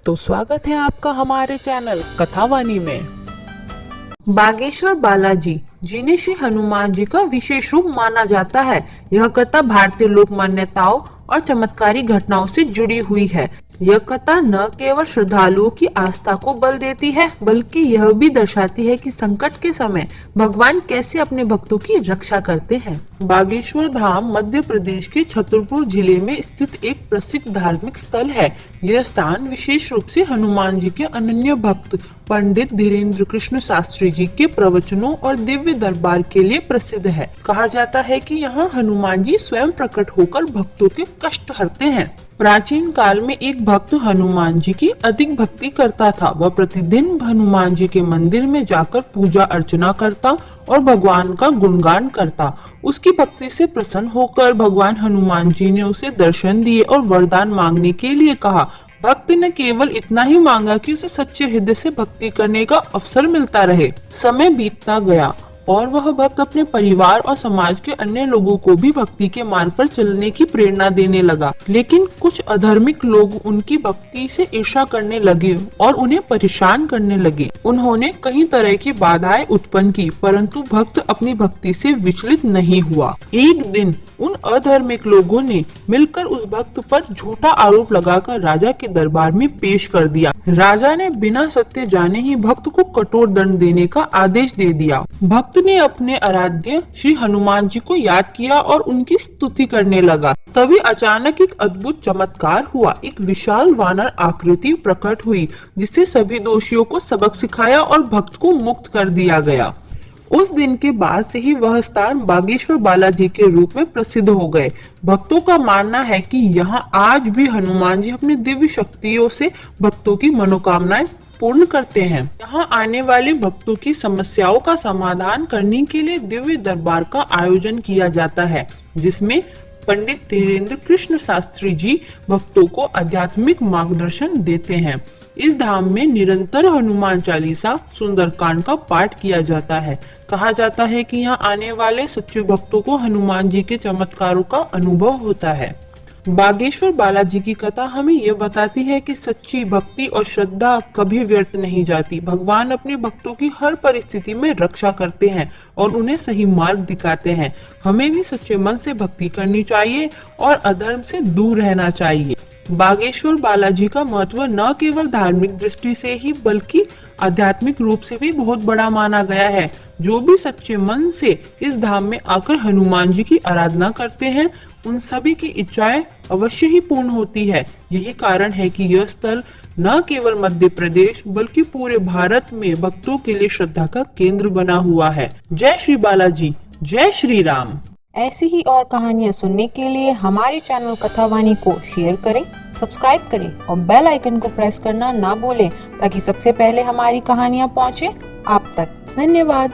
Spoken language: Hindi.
तो स्वागत है आपका हमारे चैनल कथावानी में। बागेश्वर बालाजी जिन्हें श्री हनुमान जी का विशेष रूप माना जाता है, यह कथा भारतीय लोक मान्यताओं और चमत्कारी घटनाओं से जुड़ी हुई है। यह कथा न केवल श्रद्धालुओं की आस्था को बल देती है, बल्कि यह भी दर्शाती है कि संकट के समय भगवान कैसे अपने भक्तों की रक्षा करते हैं। बागेश्वर धाम मध्य प्रदेश के छतरपुर जिले में स्थित एक प्रसिद्ध धार्मिक स्थल है। यह स्थान विशेष रूप से हनुमान जी के अनन्य भक्त पंडित धीरेन्द्र कृष्ण शास्त्री जी के प्रवचनों और दिव्य दरबार के लिए प्रसिद्ध है। कहा जाता है कि यहाँ हनुमान जी स्वयं प्रकट होकर भक्तों के कष्ट हरते हैं। प्राचीन काल में एक भक्त हनुमान जी की अधिक भक्ति करता था। वह प्रतिदिन हनुमान जी के मंदिर में जाकर पूजा अर्चना करता और भगवान का गुणगान करता। उसकी भक्ति से प्रसन्न होकर भगवान हनुमान जी ने उसे दर्शन दिए और वरदान मांगने के लिए कहा। भक्त ने केवल इतना ही मांगा कि उसे सच्चे हृदय से भक्ति करने का अवसर मिलता रहे। समय बीतता गया और वह भक्त अपने परिवार और समाज के अन्य लोगों को भी भक्ति के मार्ग पर चलने की प्रेरणा देने लगा। लेकिन कुछ अधर्मिक लोग उनकी भक्ति से ईर्ष्या करने लगे और उन्हें परेशान करने लगे। उन्होंने कई तरह की बाधाएं उत्पन्न की, परंतु भक्त अपनी भक्ति से विचलित नहीं हुआ। एक दिन उन अधर्मिक लोगों ने मिलकर उस भक्त पर झूठा आरोप लगाकर राजा के दरबार में पेश कर दिया। राजा ने बिना सत्य जाने ही भक्त को कठोर दंड देने का आदेश दे दिया। भक्त ने अपने आराध्य श्री हनुमान जी को याद किया और उनकी स्तुति करने लगा। तभी अचानक एक अद्भुत चमत्कार हुआ। एक विशाल वानर आकृति प्रकट हुई, जिससे सभी दोषियों को सबक सिखाया और भक्त को मुक्त कर दिया गया। उस दिन के बाद से ही वह स्थान बागेश्वर बालाजी के रूप में प्रसिद्ध हो गए। भक्तों का मानना है कि यहाँ आज भी हनुमान जी अपनी दिव्य शक्तियों से भक्तों की मनोकामनाएं पूर्ण करते हैं। यहाँ आने वाले भक्तों की समस्याओं का समाधान करने के लिए दिव्य दरबार का आयोजन किया जाता है, जिसमें पंडित धीरेन्द्र कृष्ण शास्त्री जी भक्तों को आध्यात्मिक मार्गदर्शन देते हैं। इस धाम में निरंतर हनुमान चालीसा सुंदरकांड का पाठ किया जाता है। कहा जाता है कि यहाँ आने वाले सच्चे भक्तों को हनुमान जी के चमत्कारों का अनुभव होता है। बागेश्वर बालाजी की कथा हमें यह बताती है कि सच्ची भक्ति और श्रद्धा कभी व्यर्थ नहीं जाती। भगवान अपने भक्तों की हर परिस्थिति में रक्षा करते हैं और उन्हें सही मार्ग दिखाते हैं। हमें भी सच्चे मन से भक्ति करनी चाहिए और अधर्म से दूर रहना चाहिए। बागेश्वर बालाजी का महत्व न केवल धार्मिक दृष्टि से ही बल्कि आध्यात्मिक रूप से भी बहुत बड़ा माना गया है। जो भी सच्चे मन से इस धाम में आकर हनुमान जी की आराधना करते हैं, उन सभी की इच्छाएं अवश्य ही पूर्ण होती है। यही कारण है कि यह स्थल न केवल मध्य प्रदेश बल्कि पूरे भारत में भक्तों के लिए श्रद्धा का केंद्र बना हुआ है। जय श्री बालाजी, जय श्री राम। ऐसी ही और कहानियाँ सुनने के लिए हमारे चैनल कथावानी को शेयर करें, सब्सक्राइब करें और बेल आइकन को प्रेस करना ना भूलें, ताकि सबसे पहले हमारी कहानियाँ पहुँचे आप तक। धन्यवाद।